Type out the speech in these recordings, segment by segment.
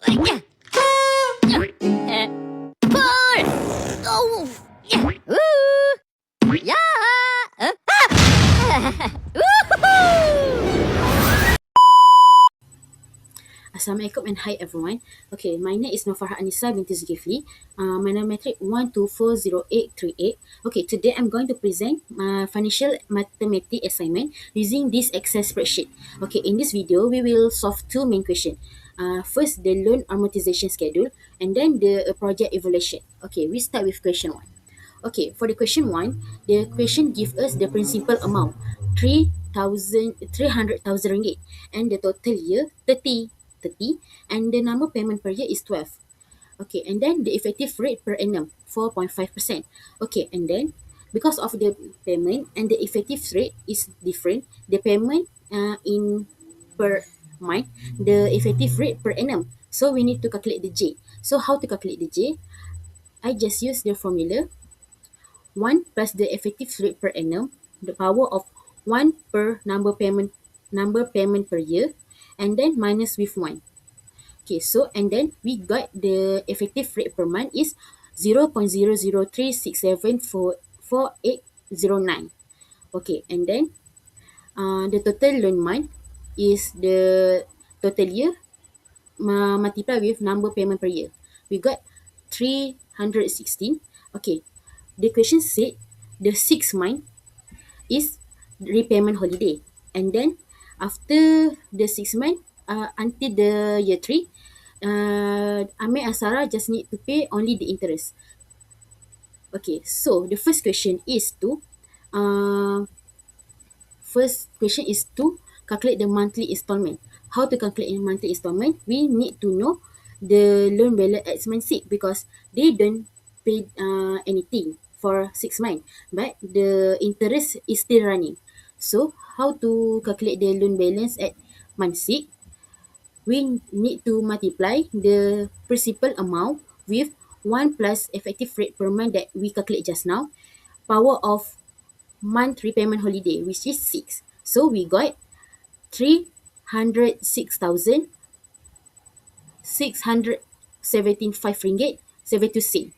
Pull! Oh! Ooh! Yeah! Assalamualaikum and hi everyone. Okay, my name is Nofarha Anissa binti Zulkifli. My metric 1240838. Okay, today I'm going to present my financial mathematics assignment using this Excel spreadsheet. Okay, in this video, we will solve two main questions. First, the loan amortization schedule and then the project evaluation. Okay, we start with question 1. Okay, for the question 1, the question gives us the principal amount 300,000 ringgit and the total year 30 and the number payment per year is 12. Okay, and then the effective rate per annum 4.5%. Okay, and then because of the payment and the effective rate is different, the payment in per month, the effective rate per annum. So we need to calculate the J. So how to calculate the J? I just use the formula 1 plus the effective rate per annum, the power of 1 per number payment per year, and then minus with 1. Okay, so and then we got the effective rate per month is 0.003674809. Okay, and then the total loan month is the total year multiply with number payment per year. We got 316. Okay, the question said the 6th month is repayment holiday, and then after the 6th month until the year 3, Amir and Sarah just need to pay only the interest. Okay, so the first question is to calculate the monthly installment. How to calculate the monthly installment? We need to know the loan balance at month 6 because they don't pay anything for 6 months, but the interest is still running. So how to calculate the loan balance at month 6? We need to multiply the principal amount with 1 plus effective rate per month that we calculate just now, power of month repayment holiday, which is 6. So we got 306,675 ringgit 72 sen.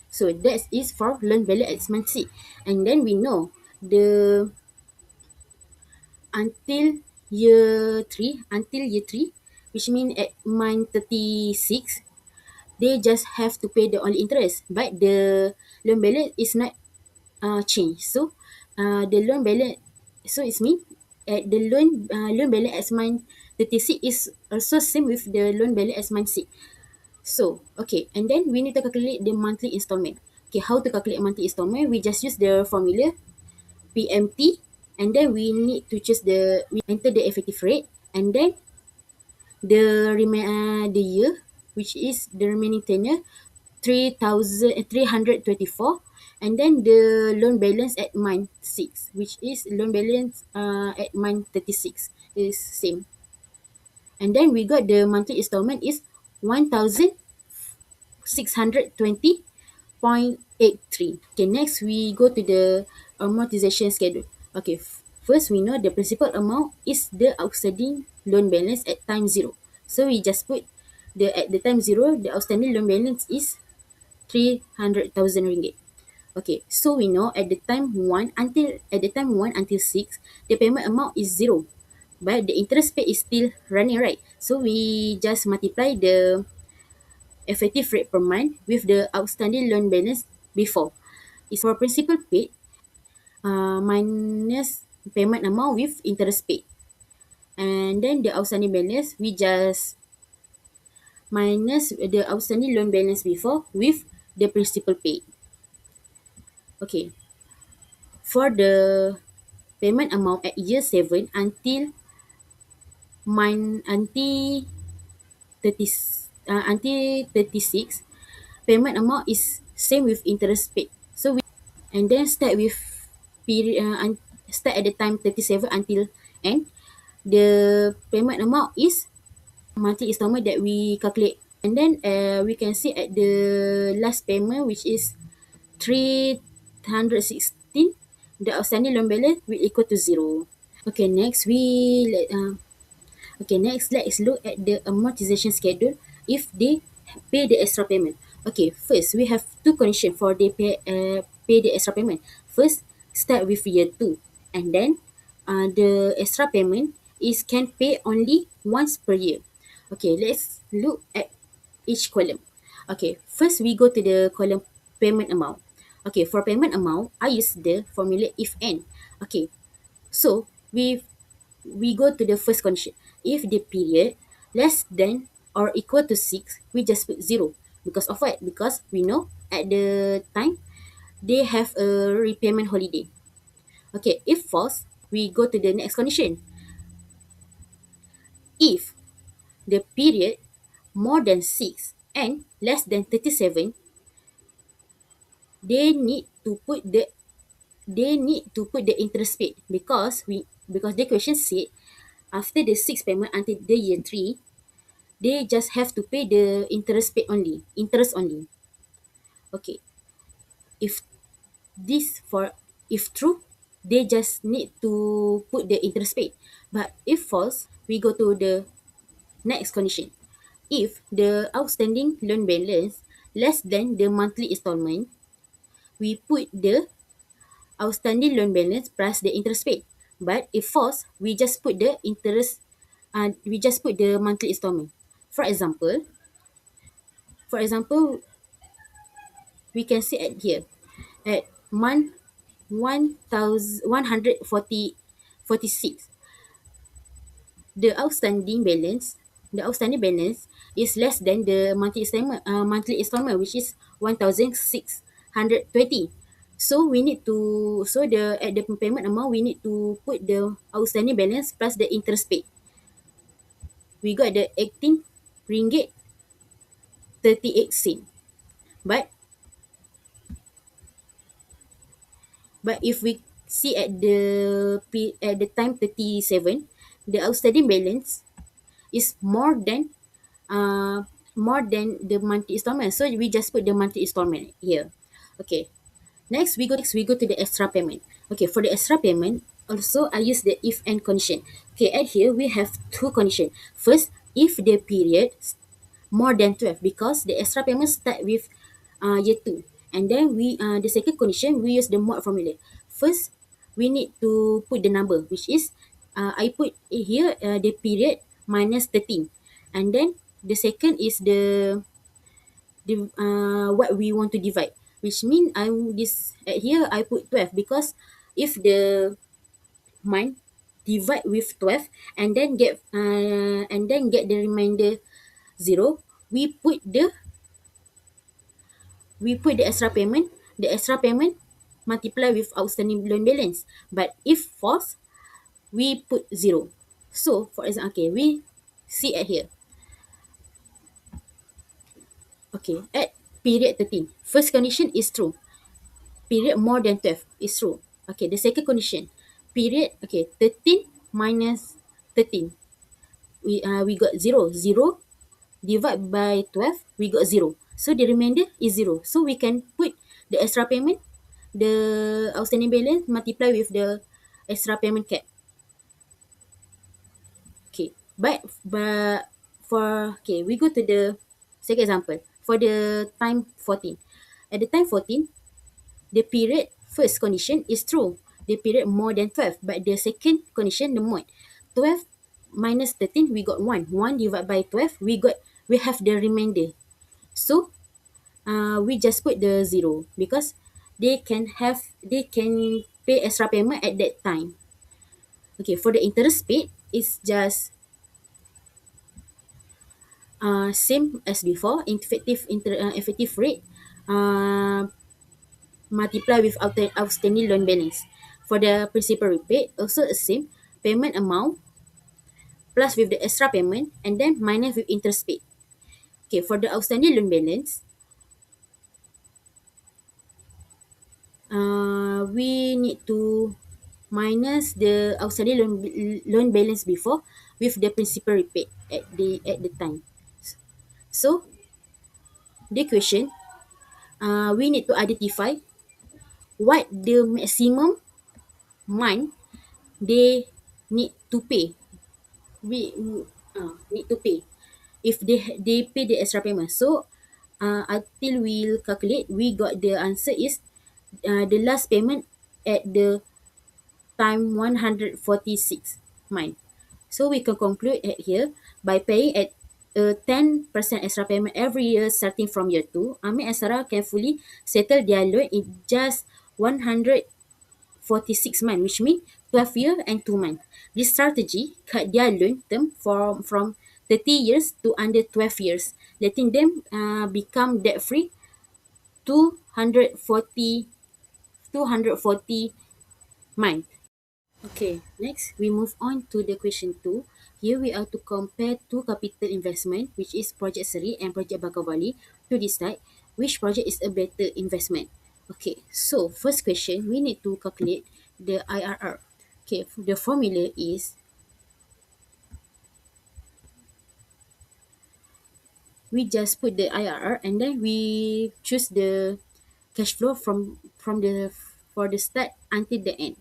So that is for loan balance at month 6. And then we know the until year 3, which means at month 36, they just have to pay the only interest, but the loan balance is not changed. So the loan balance, so it means at the loan balance as month 36 is also same with the loan balance as month 6. So okay, and then we need to calculate the monthly installment. Okay, how to calculate monthly installment? We just use the formula PMT, and then we need to we enter the effective rate, and then the year, which is the remaining tenure 3,324, and then the loan balance at month 6, which is loan balance at month 36 is same. And then we got the monthly installment is 1,620.83. Okay, next we go to the amortization schedule. Okay, first we know the principal amount is the outstanding loan balance at time 0. So we just put at the time 0, the outstanding loan balance is 300,000 ringgit. Okay, so we know at the time 1 until 6, the payment amount is 0, but the interest paid is still running, right? So we just multiply the effective rate per month with the outstanding loan balance before. It's for principal paid minus payment amount with interest paid, and then the outstanding balance we just minus the outstanding loan balance before with the principal paid. Okay, for the payment amount at year 7 until 36, payment amount is same with interest paid. So and then start with start at the time 37 until end. The payment amount is monthly installment that we calculate, and then we can see at the last payment, which is 316, the outstanding loan balance will equal to 0. Okay, next let's look at the amortization schedule if they pay the extra payment. Okay, first we have two conditions for they pay the extra payment. First, start with year 2, and then the extra payment is can pay only once per year. Okay, let's look at each column. Okay, first we go to the column payment amount. Okay, for payment amount, I use the formula if n. Okay, so we go to the first condition. If the period less than or equal to 6, we just put 0. Because of what? Because we know at the time they have a repayment holiday. Okay, if false, we go to the next condition. If the period more than 6 and less than 37, they need to put the interest rate, because the question said after the 6 payment until the year 3, they just have to pay the interest only. Okay, if this for if true, they just need to put the interest rate. But if false, we go to the next condition. If the outstanding loan balance less than the monthly installment, we put the outstanding loan balance plus the interest rate. But if false, we just put the monthly installment. For example, we can see at here at month 1146, the outstanding balance is less than the monthly installment, which is 1620. So we need to at the payment amount, we need to put the outstanding balance plus the interest paid. We got the 18 ringgit 38 cent. But if we see at the time 37, the outstanding balance is more than the monthly installment. So we just put the monthly installment here. Okay. Next we go to the extra payment. Okay, for the extra payment, also I use the if and condition. Okay, at here we have two conditions. First, if the period more than 12, because the extra payment start with year 2. And then the second condition, we use the mod formula. First, we need to put the number, which is I put here the period minus 13. And then the second is the what we want to divide, which mean this at here I put 12, because if the month divide with 12 and then get the remainder 0, we put the extra payment multiply with outstanding loan balance. But if false, we put 0. So for example, okay, we see at here. Okay, at period 13, first condition is true. Period more than 12 is true. Okay, the second condition, period, okay, 13 minus 13, we got 0. 0 divide by 12, we got 0. So the remainder is 0. So we can put the extra payment, the outstanding balance multiply with the extra payment cap. Okay, but we go to the second example for the time 14. At the time 14, the period first condition is true. The period more than 12, but the second condition, the mod 12 minus 13, we got 1. 1 divided by 12, we have the remainder. So we just put the 0, because they can pay extra payment at that time. Okay, for the interest paid, it's just same as before. Effective rate multiply with outstanding loan balance. For the principal repaid, also the same, payment amount plus with the extra payment and then minus with interest paid. Okay, for the outstanding loan balance, we need to minus the outstanding loan balance before with the principal repaid at the time. So the question, we need to identify what the maximum month they need to pay. We need to pay. if they pay the extra payment. So until we'll calculate, we got the answer is the last payment at the time 146 month. So we can conclude at here by paying at 10% extra payment every year starting from year 2. Amin and Sarah can fully settle their loan in just 146 months, which means 12 years and 2 months. This strategy cut their loan term from 30 years to under 12 years, letting them become debt free 240 240 months. Okay, next we move on to the question 2. Here we are to compare two capital investment, which is Project Seri and Project Bakawali, to decide which project is a better investment. Okay, so first question, we need to calculate the IRR. Okay, the formula is we just put the IRR and then we choose the cash flow from the for the start until the end.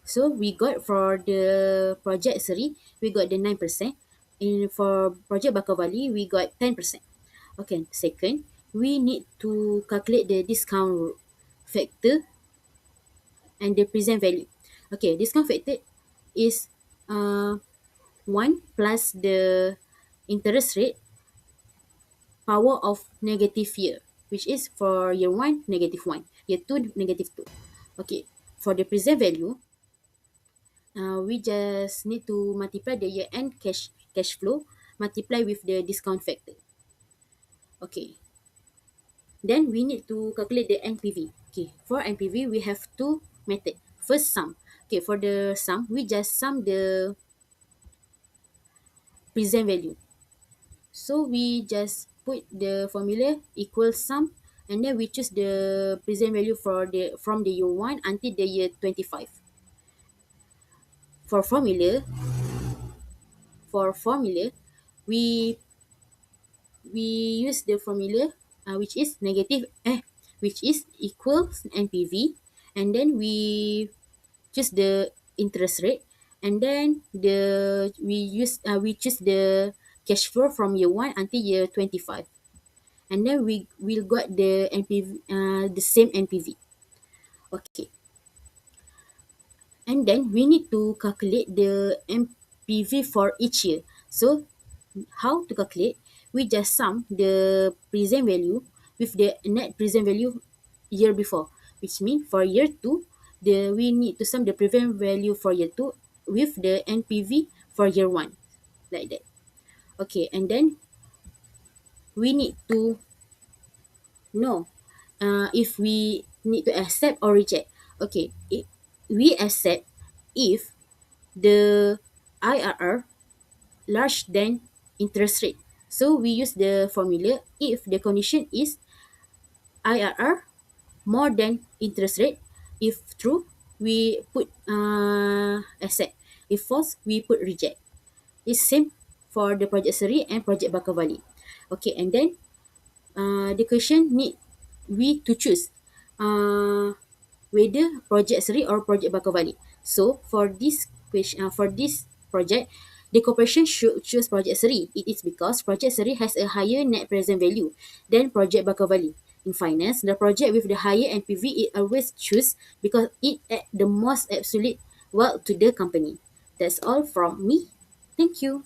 So we got for the project Seri, we got the 9%. In for project Bakawali, we got 10%. Okay, second, we need to calculate the discount factor and the present value. Okay, discount factor is 1 plus the interest rate power of negative year, which is for year 1, negative 1, year 2, negative 2. Okay, for the present value, we just need to multiply the year end cash flow, multiply with the discount factor. Okay, then we need to calculate the NPV. Okay, for NPV, we have two methods. First, sum. Okay, for the sum, we just sum the present value. So we just put the formula equal sum, and then we choose the present value for the from the year 1 until the year 25. For formula, for formula, we we use the formula which is which is equals NPV, and then we choose the interest rate, and then we choose the cash flow from year 1 until year 25, and then we will got the NPV, the same NPV. Okay, and then we need to calculate the NPV for each year. So how to calculate? We just sum the present value with the net present value year before, which means for year 2, we need to sum the present value for year 2 with the NPV for year 1, like that. Okay, and then we need to know if we need to accept or reject. Okay, we accept if the IRR large than interest rate. So we use the formula if the condition is IRR more than interest rate. If true, we put accept. If false, we put reject. It's same for the project Seri and project Bakawali. Okay, and then the question need we to choose whether project Seri or project Bakawali. So for this question, for this project, the corporation should choose project Seri. It is because project Seri has a higher net present value than project Bakawali. In finance, the project with the higher NPV it always choose because it add the most absolute wealth to the company. That's all from me. Thank you.